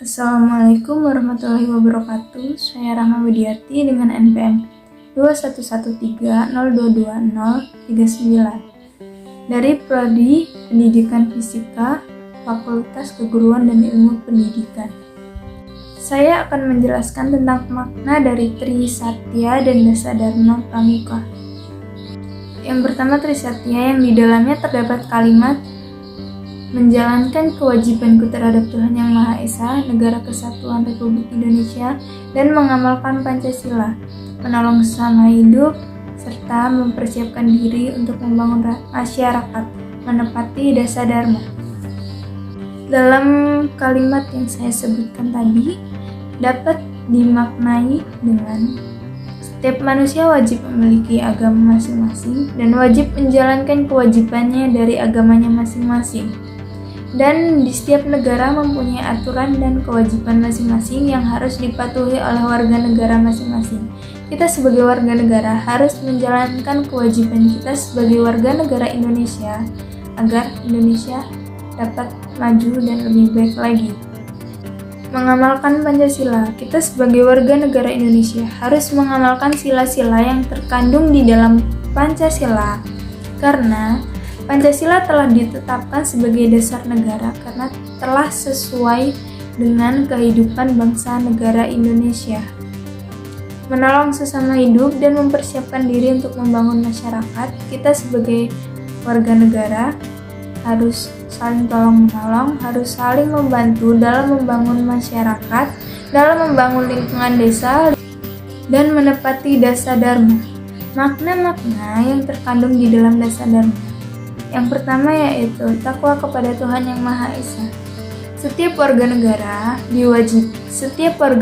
Assalamualaikum warahmatullahi wabarakatuh. Saya Rahma Widiati dengan NPM 2113022039 dari Prodi Pendidikan Fisika, Fakultas Keguruan dan Ilmu Pendidikan. Saya akan menjelaskan tentang makna dari Trisatya dan Dasadharma Pramuka. Yang pertama, Trisatya yang di dalamnya terdapat kalimat menjalankan kewajibanku terhadap Tuhan Yang Maha Esa, Negara Kesatuan Republik Indonesia, dan mengamalkan Pancasila, menolong sesama hidup, serta mempersiapkan diri untuk membangun masyarakat, menepati Dasadharma. Dalam kalimat yang saya sebutkan tadi, dapat dimaknai dengan setiap manusia wajib memiliki agama masing-masing dan wajib menjalankan kewajibannya dari agamanya masing-masing. Dan di setiap negara mempunyai aturan dan kewajiban masing-masing yang harus dipatuhi oleh warga negara masing-masing. Kita sebagai warga negara harus menjalankan kewajiban kita sebagai warga negara Indonesia agar Indonesia dapat maju dan lebih baik lagi. Mengamalkan Pancasila, kita sebagai warga negara Indonesia harus mengamalkan sila-sila yang terkandung di dalam Pancasila, karena Pancasila telah ditetapkan sebagai dasar negara karena telah sesuai dengan kehidupan bangsa negara Indonesia. Menolong sesama hidup dan mempersiapkan diri untuk membangun masyarakat, kita sebagai warga negara harus saling tolong-menolong, harus saling membantu dalam membangun masyarakat, dalam membangun lingkungan desa, dan menepati Dasadharma. Makna-makna yang terkandung di dalam Dasadharma. Yang pertama yaitu takwa kepada Tuhan Yang Maha Esa. Setiap warga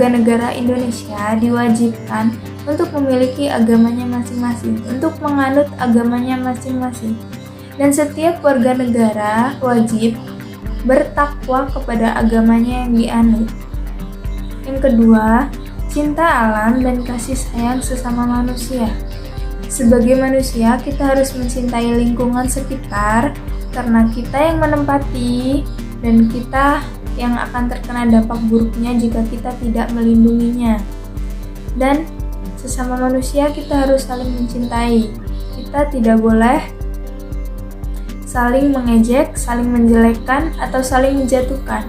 negara Indonesia diwajibkan untuk memiliki agamanya masing-masing, untuk menganut agamanya masing-masing. Dan setiap warga negara wajib bertakwa kepada agamanya yang dianut. Yang kedua, cinta alam dan kasih sayang sesama manusia. Sebagai manusia, kita harus mencintai lingkungan sekitar karena kita yang menempati dan kita yang akan terkena dampak buruknya jika kita tidak melindunginya. Dan sesama manusia kita harus saling mencintai. Kita tidak boleh saling mengejek, saling menjelekkan, atau saling menjatuhkan.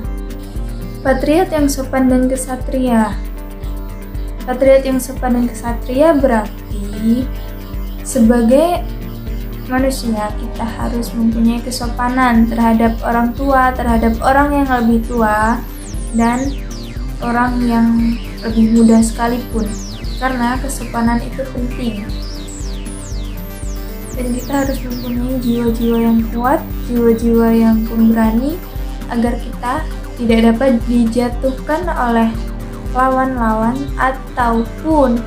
Patriot yang sopan dan kesatria. Patriot yang sopan dan kesatria berarti sebagai manusia kita harus mempunyai kesopanan terhadap orang tua, terhadap orang yang lebih tua, dan orang yang lebih muda sekalipun, karena kesopanan itu penting. Dan kita harus mempunyai jiwa-jiwa yang kuat, jiwa-jiwa yang pemberani, agar kita tidak dapat dijatuhkan oleh lawan-lawan ataupun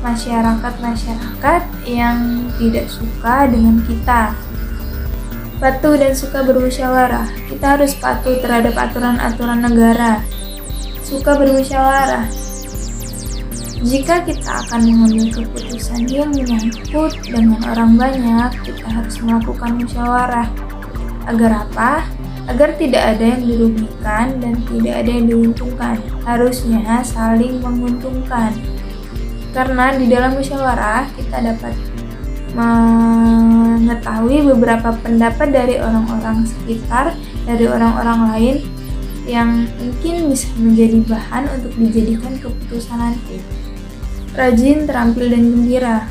masyarakat-masyarakat yang tidak suka dengan kita. Patuh dan suka bermusyawarah. Kita harus patuh terhadap aturan-aturan negara. Suka bermusyawarah. Jika kita akan mengambil keputusan yang menyangkut dengan orang banyak, kita harus melakukan musyawarah. Agar apa? Agar tidak ada yang dirugikan dan tidak ada yang diuntungkan. Harusnya saling menguntungkan. Karena di dalam musyawarah kita dapat mengetahui beberapa pendapat dari orang-orang sekitar, dari orang-orang lain yang mungkin bisa menjadi bahan untuk dijadikan keputusan nanti. Rajin, terampil, dan gembira.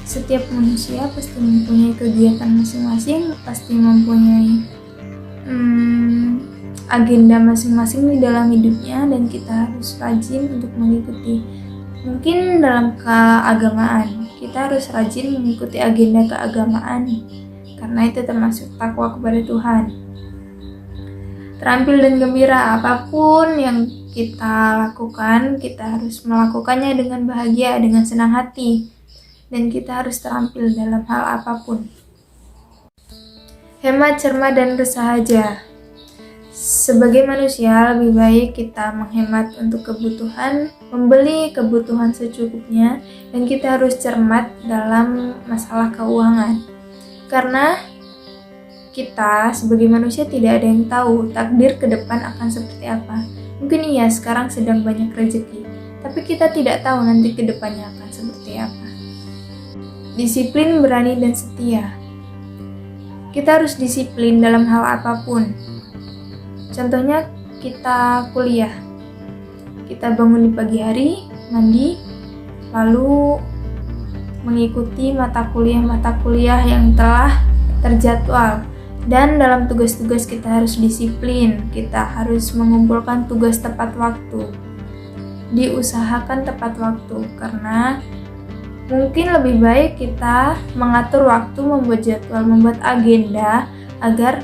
Setiap manusia pasti mempunyai kegiatan masing-masing, pasti mempunyai agenda masing-masing di dalam hidupnya, dan kita harus rajin untuk mengikuti. Mungkin dalam keagamaan, kita harus rajin mengikuti agenda keagamaan, karena itu termasuk takwa kepada Tuhan. Terampil dan gembira, apapun yang kita lakukan, kita harus melakukannya dengan bahagia, dengan senang hati, dan kita harus terampil dalam hal apapun. Hemat, cermat, dan bersahaja. Sebagai manusia, lebih baik kita menghemat untuk kebutuhan, membeli kebutuhan secukupnya, dan kita harus cermat dalam masalah keuangan. Karena Kita sebagai manusia tidak ada yang tahu takdir ke depan akan seperti apa. Mungkin iya sekarang sedang banyak rezeki, tapi kita tidak tahu nanti ke depannya akan seperti apa. Disiplin, berani, dan setia. Kita harus disiplin dalam hal apapun. Contohnya kita kuliah. Kita bangun di pagi hari, mandi, lalu mengikuti mata kuliah yang telah terjadwal. Dan dalam tugas-tugas kita harus disiplin, kita harus mengumpulkan tugas tepat waktu. Diusahakan tepat waktu, karena mungkin lebih baik kita mengatur waktu, membuat jadwal, membuat agenda, agar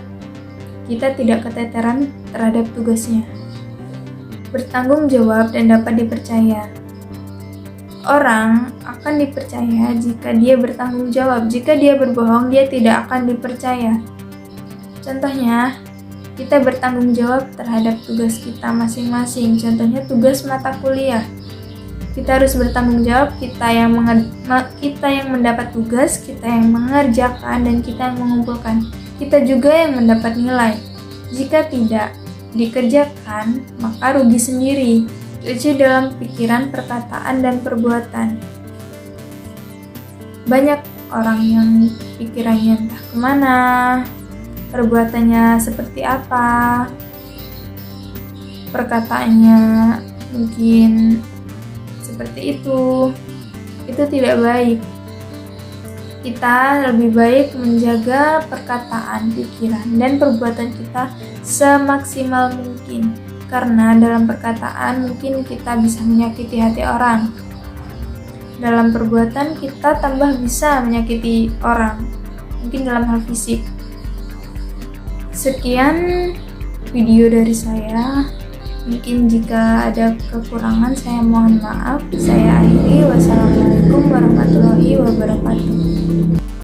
kita tidak keteteran terhadap tugasnya. Bertanggung jawab dan dapat dipercaya. Orang akan dipercaya jika dia bertanggung jawab. Jika dia berbohong, dia tidak akan dipercaya. Contohnya, kita bertanggung jawab terhadap tugas kita masing-masing. Contohnya tugas mata kuliah. Kita harus bertanggung jawab, kita yang mendapat tugas, kita yang mengerjakan, dan kita yang mengumpulkan. Kita juga yang mendapat nilai. Jika tidak dikerjakan, maka rugi sendiri. Rugi dalam pikiran, perkataan, dan perbuatan. Banyak orang yang pikirannya entah kemana, perbuatannya seperti apa, perkataannya mungkin seperti itu tidak baik. Kita lebih baik menjaga perkataan, pikiran, dan perbuatan kita semaksimal mungkin, karena dalam perkataan mungkin kita bisa menyakiti hati orang. Dalam perbuatan kita tambah bisa menyakiti orang, mungkin dalam hal fisik. Sekian video dari saya. Mungkin jika ada kekurangan saya mohon maaf. Saya akhiri. Wassalamualaikum warahmatullahi wabarakatuh.